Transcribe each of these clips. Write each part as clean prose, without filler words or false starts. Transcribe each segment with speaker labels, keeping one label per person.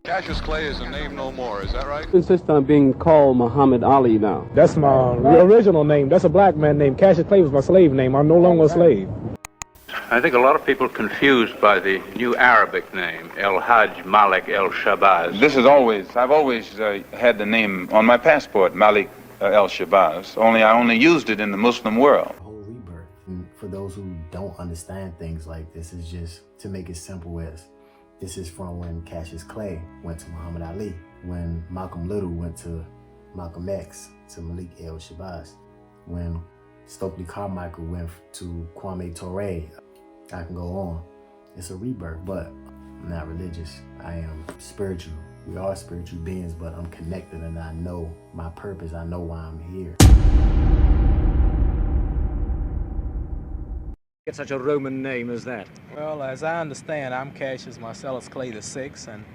Speaker 1: Cassius Clay is a name no more, is that right?
Speaker 2: I insist on being called Muhammad Ali now.
Speaker 3: That's my original name. That's a black man name. Cassius Clay was my slave name. I'm no longer a slave.
Speaker 4: I think a lot of people confused by the new Arabic name, El-Hajj Malik El Shabazz.
Speaker 5: I've always had the name on my passport, Malik El Shabazz, only I only used it in the Muslim world.
Speaker 6: Whole rebirth. And for those who don't understand things like this, is just to make it simple as this is from when Cassius Clay went to Muhammad Ali, when Malcolm Little went to Malcolm X, to Malik El Shabazz, when Stokely Carmichael went to Kwame Ture. I can go on. It's a rebirth, but I'm not religious. I am spiritual. We are spiritual beings, but I'm connected and I know my purpose. I know why I'm here.
Speaker 7: Get such a Roman name as that?
Speaker 3: Well, as I understand, I'm Cassius Marcellus Clay VI, and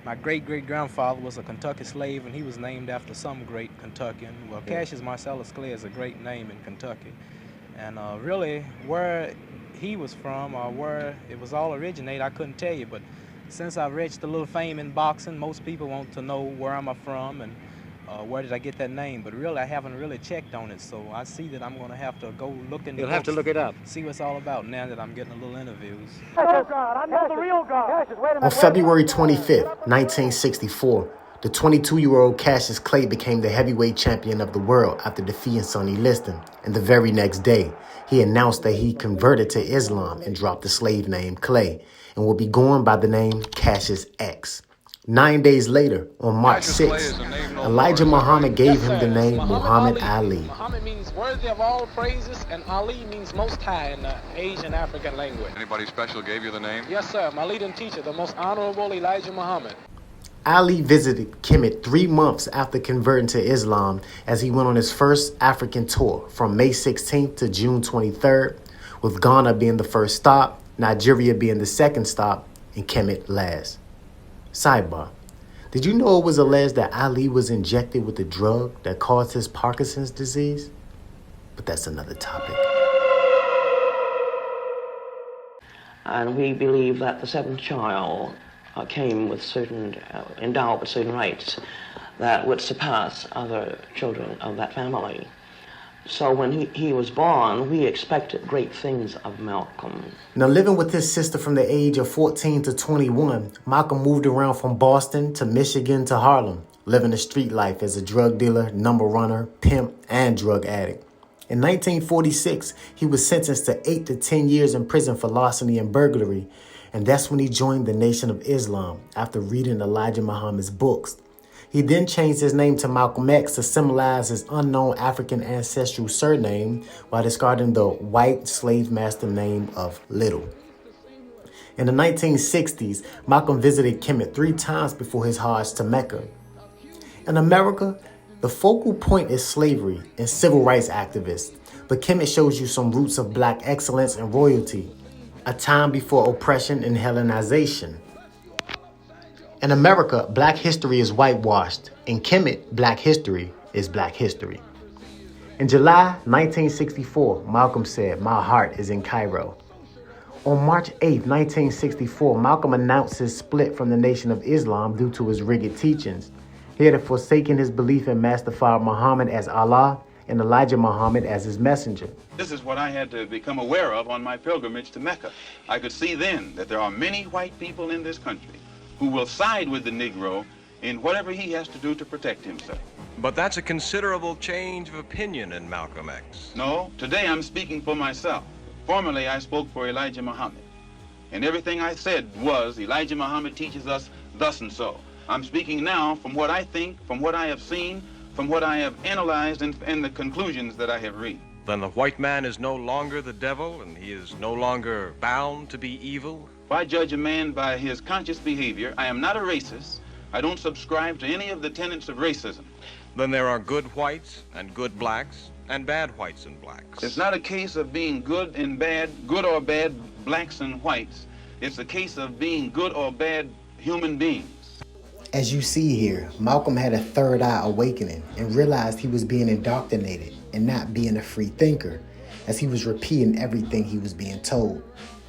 Speaker 3: my great-great-grandfather was a Kentucky slave, and he was named after some great Kentuckian. Well, Cassius Marcellus Clay is a great name in Kentucky. And really, where he was from or where it was all originated, I couldn't tell you. But since I've reached a little fame in boxing, most people want to know where am I from and where did I get that name. But really, I haven't really checked on it. So I see that I'm going to have to go look into
Speaker 7: You'll have to look it up.
Speaker 3: See what it's all about now that I'm getting a little interviews.
Speaker 6: On February 25th, 1964, the 22-year-old Cassius Clay became the heavyweight champion of the world after defeating Sonny Liston. And the very next day, he announced that he converted to Islam and dropped the slave name Clay and will be going by the name Cassius X. 9 days later, on March 6th, Elijah Muhammad gave him the name Muhammad Ali.
Speaker 3: Muhammad means worthy of all praises, and Ali means most high in the Asian African language.
Speaker 1: Anybody special gave you the name?
Speaker 3: Yes, sir. My leading teacher, the most honorable Elijah Muhammad.
Speaker 6: Ali visited Kemet 3 months after converting to Islam as he went on his first African tour from May 16th to June 23rd, with Ghana being the first stop, Nigeria being the second stop, and Kemet last. Sidebar. Did you know it was alleged that Ali was injected with a drug that caused his Parkinson's disease? But that's another topic.
Speaker 8: And we believe that the seventh child came with certain, endowed with certain rights that would surpass other children of that family. So when he was born, we expected great things of Malcolm.
Speaker 6: Now, living with his sister from the age of 14 to 21, Malcolm moved around from Boston to Michigan to Harlem, living a street life as a drug dealer, number runner, pimp, and drug addict. In 1946, he was sentenced to 8 to 10 years in prison for larceny and burglary, and that's when he joined the Nation of Islam after reading Elijah Muhammad's books. He then changed his name to Malcolm X to symbolize his unknown African ancestral surname while discarding the white slave master name of Little. In the 1960s, Malcolm visited Kemet 3 times before his Hajj to Mecca. In America, the focal point is slavery and civil rights activists, but Kemet shows you some roots of black excellence and royalty, a time before oppression and Hellenization. In America, black history is whitewashed. In Kemet, black history is black history. In July 1964, Malcolm said, "My heart is in Cairo." On March 8, 1964, Malcolm announced his split from the Nation of Islam due to his rigid teachings. He had forsaken his belief in Master Father Muhammad as Allah and Elijah Muhammad as his messenger.
Speaker 5: This is what I had to become aware of on my pilgrimage to Mecca. I could see then that there are many white people in this country who will side with the Negro in whatever he has to do to protect himself.
Speaker 9: But that's a considerable change of opinion in Malcolm X.
Speaker 5: No, today I'm speaking for myself. Formerly I spoke for Elijah Muhammad. And everything I said was, Elijah Muhammad teaches us thus and so. I'm speaking now from what I think, from what I have seen, from what I have analyzed, and the conclusions that I have reached.
Speaker 9: Then the white man is no longer the devil, and he is no longer bound to be evil?
Speaker 5: If I judge a man by his conscious behavior, I am not a racist. I don't subscribe to any of the tenets of racism.
Speaker 9: Then there are good whites and good blacks and bad whites and blacks.
Speaker 5: It's not a case of being good and bad, good or bad blacks and whites. It's a case of being good or bad human beings.
Speaker 6: As you see here, Malcolm had a third eye awakening and realized he was being indoctrinated and not being a free thinker, as he was repeating everything he was being told,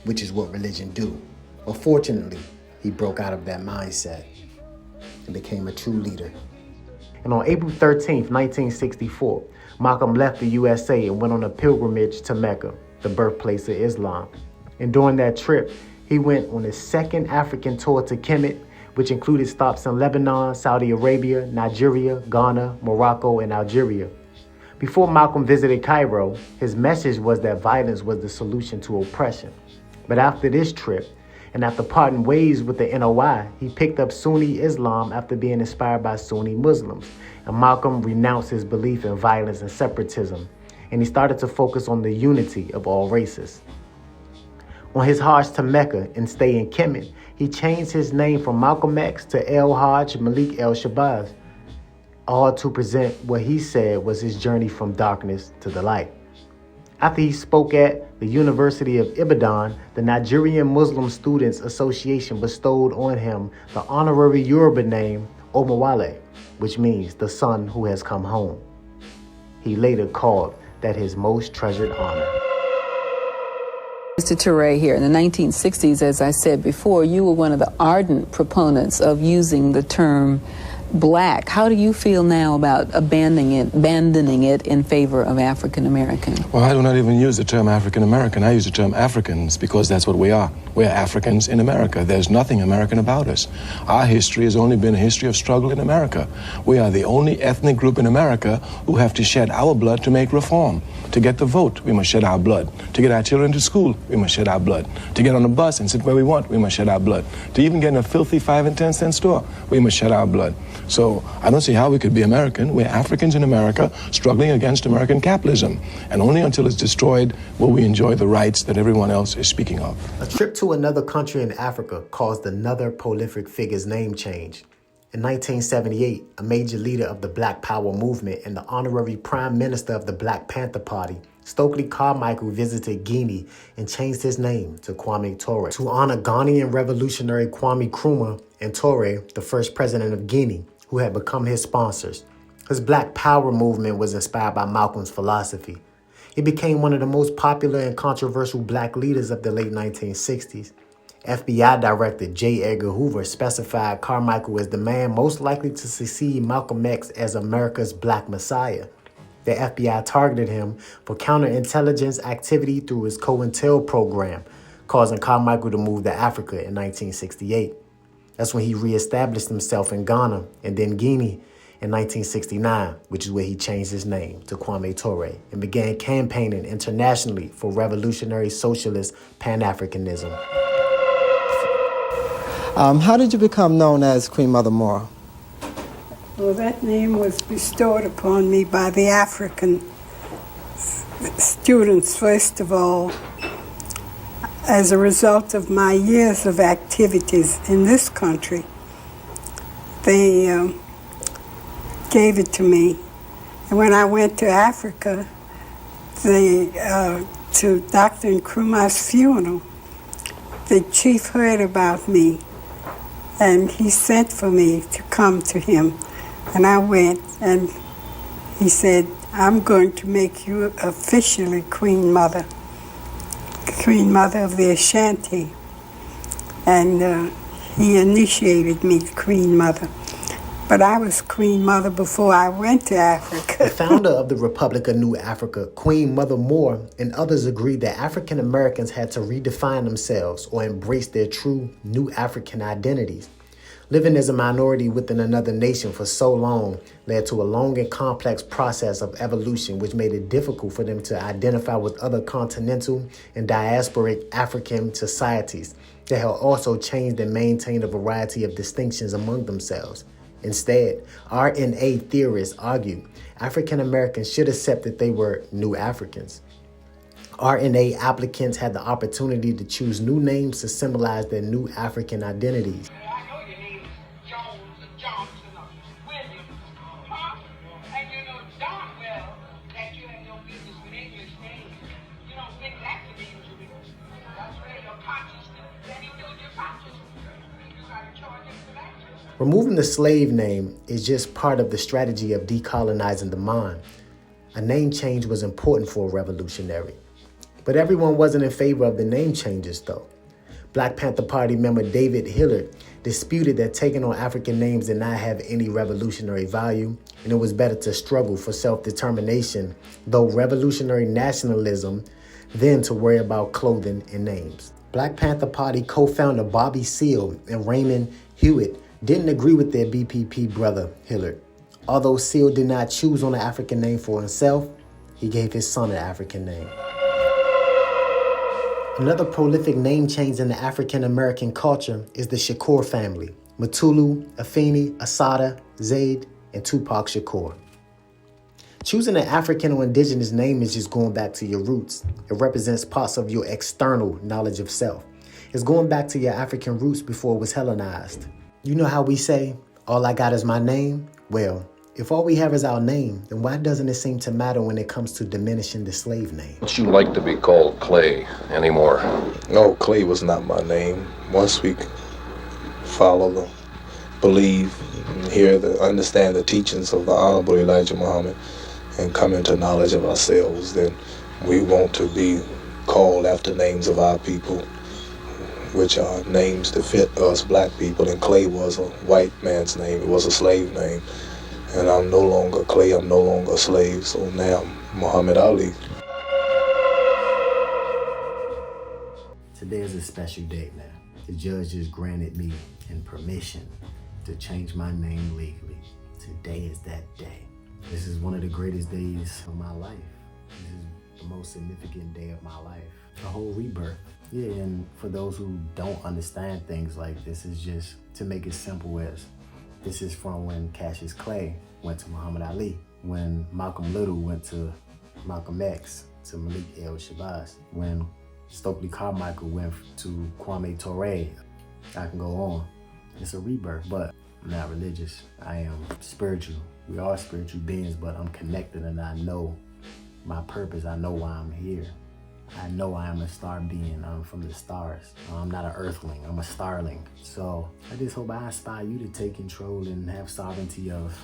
Speaker 6: which is what religion do. But fortunately, he broke out of that mindset. and became a true leader. And on April 13th, 1964, Malcolm left the USA and went on a pilgrimage to Mecca, the birthplace of Islam. And during that trip, he went on his second African tour to Kemet, which included stops in Lebanon, Saudi Arabia, Nigeria, Ghana, Morocco, and Algeria. Before Malcolm visited Cairo, his message was that violence was the solution to oppression. But after this trip, and after parting ways with the NOI, he picked up Sunni Islam after being inspired by Sunni Muslims. And Malcolm renounced his belief in violence and separatism, and he started to focus on the unity of all races. On his Hajj to Mecca and stay in Kemet, he changed his name from Malcolm X to El-Hajj Malik El Shabazz, all to present what he said was his journey from darkness to the light. After he spoke at the University of Ibadan, the Nigerian Muslim Students Association bestowed on him the honorary Yoruba name Omowale, which means the son who has come home. He later called that his most treasured honor.
Speaker 10: Mr. Touré, here in the 1960s, as I said before, you were one of the ardent proponents of using the term black. How do you feel now about abandoning it in favor of African American?
Speaker 11: Well, I do not even use the term African American. I use the term Africans because that's what we are. We're Africans in America. There's nothing American about us. Our history has only been a history of struggle in America. We are the only ethnic group in America who have to shed our blood to make reform. To get the vote, we must shed our blood. To get our children to school, we must shed our blood. To get on a bus and sit where we want, we must shed our blood. To even get in a filthy 5 and 10 cent store, we must shed our blood. So I don't see how we could be American. We're Africans in America struggling against American capitalism. And only until it's destroyed will we enjoy the rights that everyone else is speaking of.
Speaker 6: A trip to another country in Africa caused another prolific figure's name change. In 1978, a major leader of the Black Power movement and the honorary prime minister of the Black Panther Party, Stokely Carmichael, visited Guinea and changed his name to Kwame Ture to honor Ghanaian revolutionary Kwame Nkrumah and Ture, the first president of Guinea, who had become his sponsors. His Black Power movement was inspired by Malcolm's philosophy. He became one of the most popular and controversial black leaders of the late 1960s. FBI Director J. Edgar Hoover specified Carmichael as the man most likely to succeed Malcolm X as America's Black Messiah. The FBI targeted him for counterintelligence activity through his COINTEL program, causing Carmichael to move to Africa in 1968. That's when he reestablished himself in Ghana and then Guinea in 1969, which is where he changed his name to Kwame Ture and began campaigning internationally for revolutionary socialist Pan-Africanism.
Speaker 12: How did you become known as Queen Mother Moore?
Speaker 13: Well, that name was bestowed upon me by the African students, first of all, as a result of my years of activities in this country. They gave it to me. And when I went to Africa, to Dr. Nkrumah's funeral, the chief heard about me, and he sent for me to come to him. And I went, and he said, I'm going to make you officially Queen Mother of the Ashanti. And he initiated me Queen Mother. But I was Queen Mother before I went to Africa.
Speaker 6: The founder of the Republic of New Africa, Queen Mother Moore, and others agreed that African Americans had to redefine themselves or embrace their true New African identities. Living as a minority within another nation for so long led to a long and complex process of evolution, which made it difficult for them to identify with other continental and diasporic African societies that had also changed and maintained a variety of distinctions among themselves. Instead, RNA theorists argue African Americans should accept that they were New Africans. RNA applicants had the opportunity to choose new names to symbolize their New African identities. Removing the slave name is just part of the strategy of decolonizing the mind. A name change was important for a revolutionary. But everyone wasn't in favor of the name changes, though. Black Panther Party member David Hillard disputed that taking on African names did not have any revolutionary value, and it was better to struggle for self-determination, though revolutionary nationalism, than to worry about clothing and names. Black Panther Party co-founder Bobby Seale and Raymond Hewitt didn't agree with their BPP brother Hillard. Although Seale did not choose on an African name for himself, he gave his son an African name. Another prolific name change in the African-American culture is the Shakur family. Mutulu, Afeni, Assata, Zaid, and Tupac Shakur. Choosing an African or indigenous name is just going back to your roots. It represents parts of your external knowledge of self. It's going back to your African roots before it was Hellenized. You know how we say, all I got is my name? Well, if all we have is our name, then why doesn't it seem to matter when it comes to diminishing the slave name?
Speaker 11: Don't you like to be called Clay anymore?
Speaker 14: No, Clay was not my name. Once we follow, believe, understand the teachings of the Honorable Elijah Muhammad and come into knowledge of ourselves, then we want to be called after names of our people, which are names that fit us black people. And Clay was a white man's name. It was a slave name. And I'm no longer Clay, I'm no longer a slave, so now I'm Muhammad Ali.
Speaker 6: Today is a special day, man. The judge just granted me permission to change my name legally. Today is that day. This is one of the greatest days of my life. This is the most significant day of my life. A whole rebirth. Yeah, and for those who don't understand things like this, is just to make it simple as, this is from when Cassius Clay went to Muhammad Ali, when Malcolm Little went to Malcolm X, to Malik El Shabazz, when Stokely Carmichael went to Kwame Ture. I can go on. It's a rebirth, but I'm not religious. I am spiritual. We are spiritual beings, but I'm connected and I know my purpose. I know why I'm here. I know I am a star being. I'm from the stars. I'm not an earthling. I'm a starling. So I just hope I inspire you to take control and have sovereignty of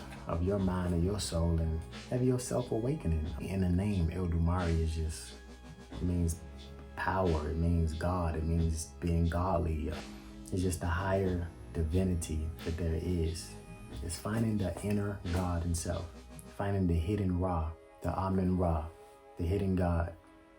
Speaker 6: your mind and your soul and have your self-awakening. And the name El-Dumarè is just, it means power. It means God. It means being godly. It's just the higher divinity that there is. It's finding the inner God himself, finding the hidden Ra, the Amen Ra, the hidden God.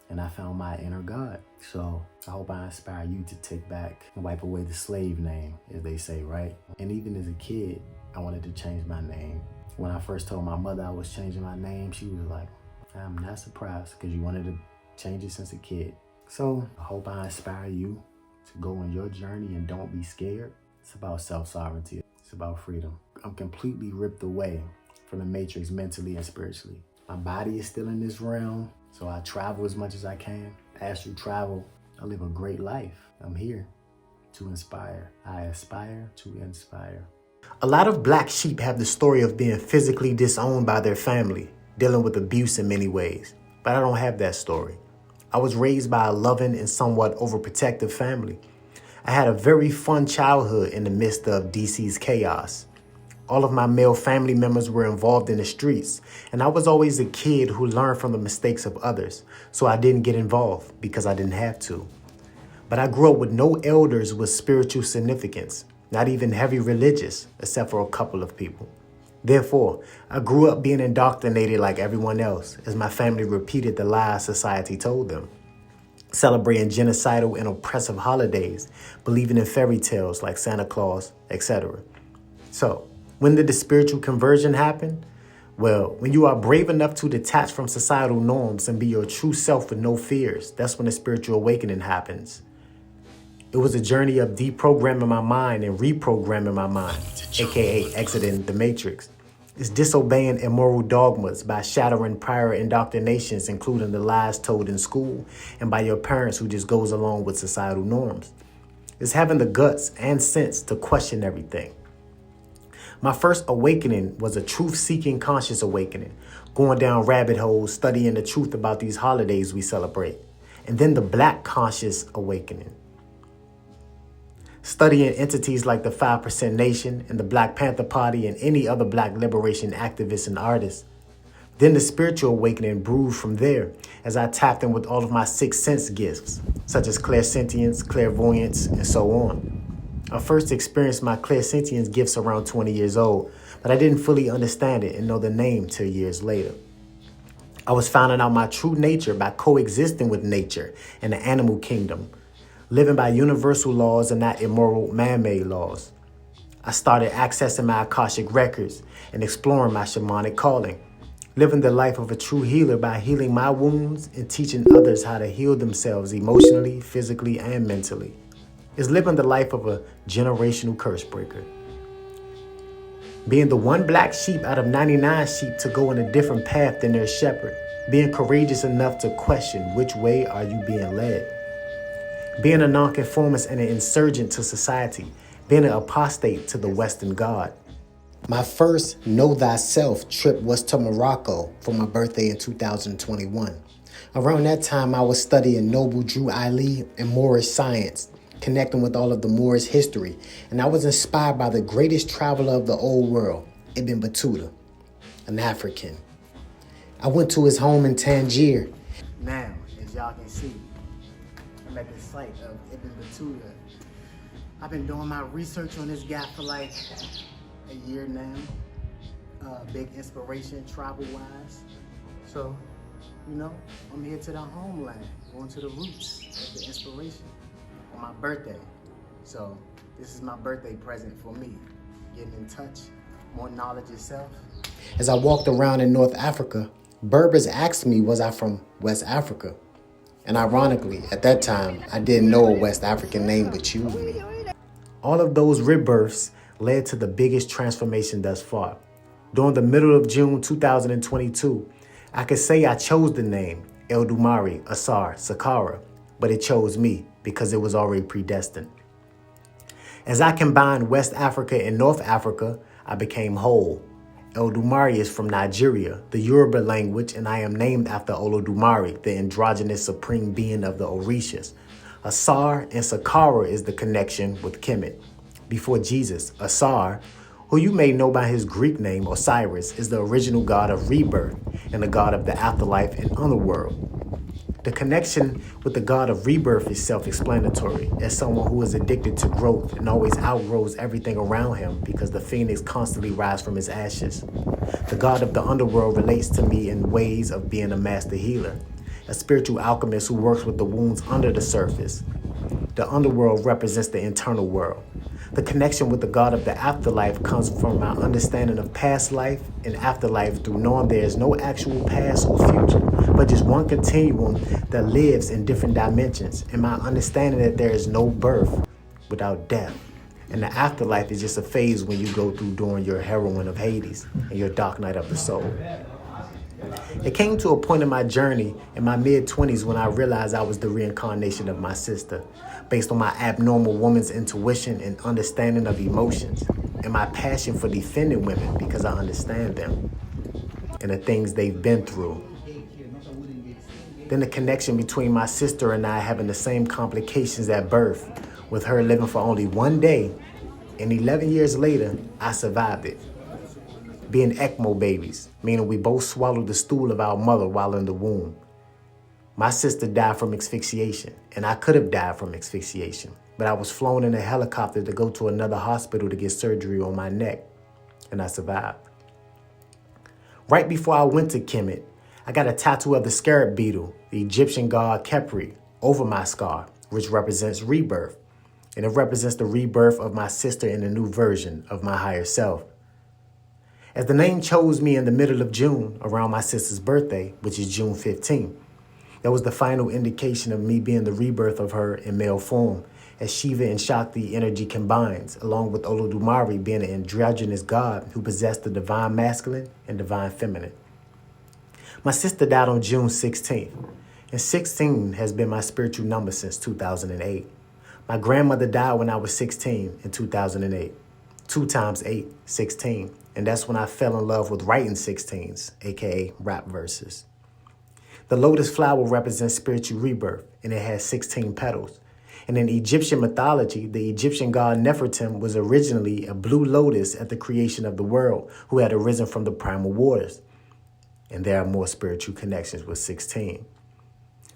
Speaker 6: And I found my inner God. So I hope I inspire you to take back and wipe away the slave name, as they say, right? And even as a kid, I wanted to change my name. When I first told my mother I was changing my name, she was like, I'm not surprised, because you wanted to change it since a kid. So I hope I inspire you to go on your journey and don't be scared. It's about self-sovereignty. It's about freedom. I'm completely ripped away from the matrix mentally and spiritually. My body is still in this realm, so I travel as much as I can. Astral travel. I live a great life. I'm here to inspire. I aspire to inspire. A lot of black sheep have the story of being physically disowned by their family, dealing with abuse in many ways. But I don't have that story. I was raised by a loving and somewhat overprotective family. I had a very fun childhood in the midst of DC's chaos. All of my male family members were involved in the streets, and I was always a kid who learned from the mistakes of others, so I didn't get involved because I didn't have to. But I grew up with no elders with spiritual significance, not even heavy religious, except for a couple of people. Therefore, I grew up being indoctrinated like everyone else, as my family repeated the lies society told them. Celebrating genocidal and oppressive holidays, believing in fairy tales like Santa Claus, etc. So, when did the spiritual conversion happen? Well, when you are brave enough to detach from societal norms and be your true self with no fears, that's when the spiritual awakening happens. It was a journey of deprogramming my mind and reprogramming my mind, aka exiting the matrix. It's disobeying immoral dogmas by shattering prior indoctrinations, including the lies told in school and by your parents who just goes along with societal norms. It's having the guts and sense to question everything. My first awakening was a truth-seeking conscious awakening, going down rabbit holes, studying the truth about these holidays we celebrate. And then the Black conscious awakening, studying entities like the 5% Nation and the Black Panther Party and any other Black liberation activists and artists. Then the spiritual awakening brewed from there as I tapped in with all of my sixth sense gifts, such as clairsentience, clairvoyance, and so on. I first experienced my clairsentience gifts around 20 years old, but I didn't fully understand it and know the name till years later. I was finding out my true nature by coexisting with nature and the animal kingdom, living by universal laws and not immoral man-made laws. I started accessing my Akashic records and exploring my shamanic calling, living the life of a true healer by healing my wounds and teaching others how to heal themselves emotionally, physically, and mentally. It's living the life of a generational curse breaker. Being the one black sheep out of 99 sheep to go in a different path than their shepherd. Being courageous enough to question which way are you being led. Being a nonconformist and an insurgent to society. Being an apostate to the Western God. My first Know Thyself trip was to Morocco for my birthday in 2021. Around that time, I was studying Noble Drew Ali and Moorish science, connecting with all of the Moorish history, and I was inspired by the greatest traveler of the old world, Ibn Battuta, an African. I went to his home in Tangier. Now, as y'all can see, I'm at the site of Ibn Battuta. I've been doing my research on this guy for like a year now. Big inspiration travel-wise. So, you know, I'm here to the homeland, going to the roots of the inspiration on my birthday. So this is my birthday present for me, getting in touch, more knowledge itself. As I walked around in North Africa, Berbers asked me, was I from West Africa? And ironically, at that time, I didn't know a West African name but choose me. All of those rebirths led to the biggest transformation thus far. During the middle of June 2022, I could say I chose the name El-Dumarè, Asar, Saqqara, but it chose me because it was already predestined. As I combined West Africa and North Africa, I became whole. El-Dumarè is from Nigeria, the Yoruba language, and I am named after Olodumare, the androgynous supreme being of the Orishas. Asar and Saqqara is the connection with Kemet. Before Jesus, Asar, who you may know by his Greek name Osiris, is the original god of rebirth and the god of the afterlife and underworld. The connection with the god of rebirth is self-explanatory, as someone who is addicted to growth and always outgrows everything around him because the phoenix constantly rises from his ashes. The god of the underworld relates to me in ways of being a master healer, a spiritual alchemist who works with the wounds under the surface. The underworld represents the internal world. The connection with the God of the afterlife comes from my understanding of past life and afterlife through knowing there is no actual past or future, but just one continuum that lives in different dimensions, and my understanding that there is no birth without death. And the afterlife is just a phase when you go through during your heroine of Hades and your dark night of the soul. It came to a point in my journey in my mid-20s when I realized I was the reincarnation of my sister, based on my abnormal woman's intuition and understanding of emotions, and my passion for defending women because I understand them and the things they've been through. Then the connection between my sister and I having the same complications at birth, with her living for only 1 day, and 11 years later, I survived it. Being ECMO babies, meaning we both swallowed the stool of our mother while in the womb. My sister died from asphyxiation, and I could have died from asphyxiation, but I was flown in a helicopter to go to another hospital to get surgery on my neck, and I survived. Right before I went to Kemet, I got a tattoo of the scarab beetle, the Egyptian god Khepri, over my scar, which represents rebirth, and it represents the rebirth of my sister in a new version of my higher self. As the name chose me in the middle of June, around my sister's birthday, which is June 15th, that was the final indication of me being the rebirth of her in male form, as Shiva and Shakti energy combines, along with Olodumare being an androgynous god who possessed the divine masculine and divine feminine. My sister died on June 16th, and 16 has been my spiritual number since 2008. My grandmother died when I was 16 in 2008. 2 times 8, 16. And that's when I fell in love with writing 16s, aka rap verses. The lotus flower represents spiritual rebirth, and it has 16 petals. And in Egyptian mythology, the Egyptian god Nefertim was originally a blue lotus at the creation of the world, who had arisen from the primal waters. and there are more spiritual connections with 16.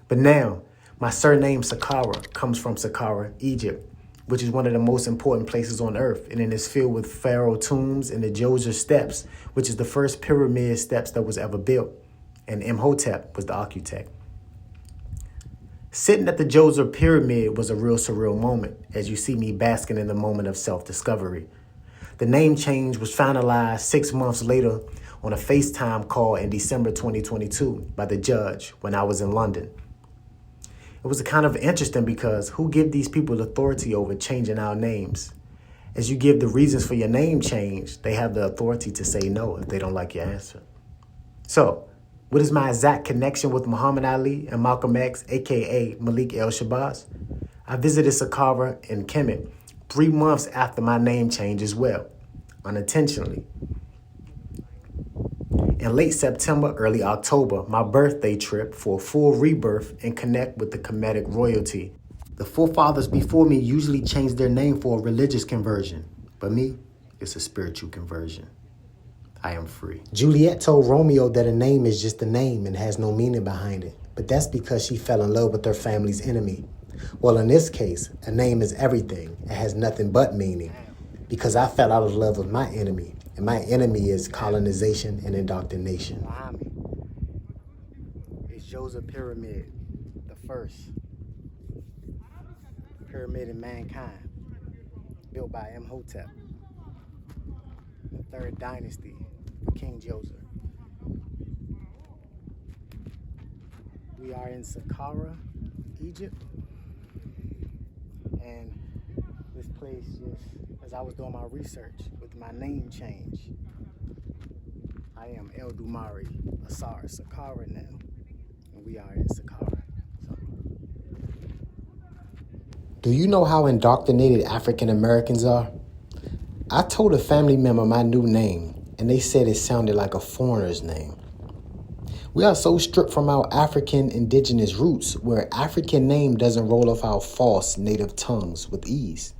Speaker 6: But now, my surname Saqqara comes from Saqqara, Egypt, which is one of the most important places on earth, and it is filled with pharaoh tombs and the Djoser steps, which is the first pyramid steps that was ever built, and Imhotep was the architect. Sitting at the Djoser pyramid was a real surreal moment, as you see me basking in the moment of self-discovery. The name change was finalized 6 months later on a FaceTime call in December 2022 by the judge when I was in London. It was kind of interesting because who give these people authority over changing our names? As you give the reasons for your name change, they have the authority to say no if they don't like your answer. So, what is my exact connection with Muhammad Ali and Malcolm X, aka Malik El Shabazz? I visited Saqqara in Kemet 3 months after my name change as well, unintentionally. In late September, early October, my birthday trip for a full rebirth and connect with the Kemetic royalty. The forefathers before me usually changed their name for a religious conversion, but me, it's a spiritual conversion. I am free. Juliet told Romeo that a name is just a name and has no meaning behind it, but that's because she fell in love with her family's enemy. Well, in this case, a name is everything. It has nothing but meaning, because I fell out of love with my enemy. And my enemy is colonization and indoctrination. It's Djoser Pyramid, the first pyramid in mankind, built by Imhotep, the third dynasty of King Djoser. We are in Saqqara, Egypt, and this place just, as I was doing my research with my name change, I am El-Dumarè, Saqqara now, and we are in Saqqara. So. Do you know how indoctrinated African Americans are? I told a family member my new name, and they said it sounded like a foreigner's name. We are so stripped from our African indigenous roots, where African name doesn't roll off our false native tongues with ease.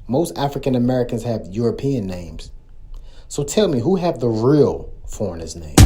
Speaker 6: Most African Americans have European names. So tell me, who have the real foreigner's name?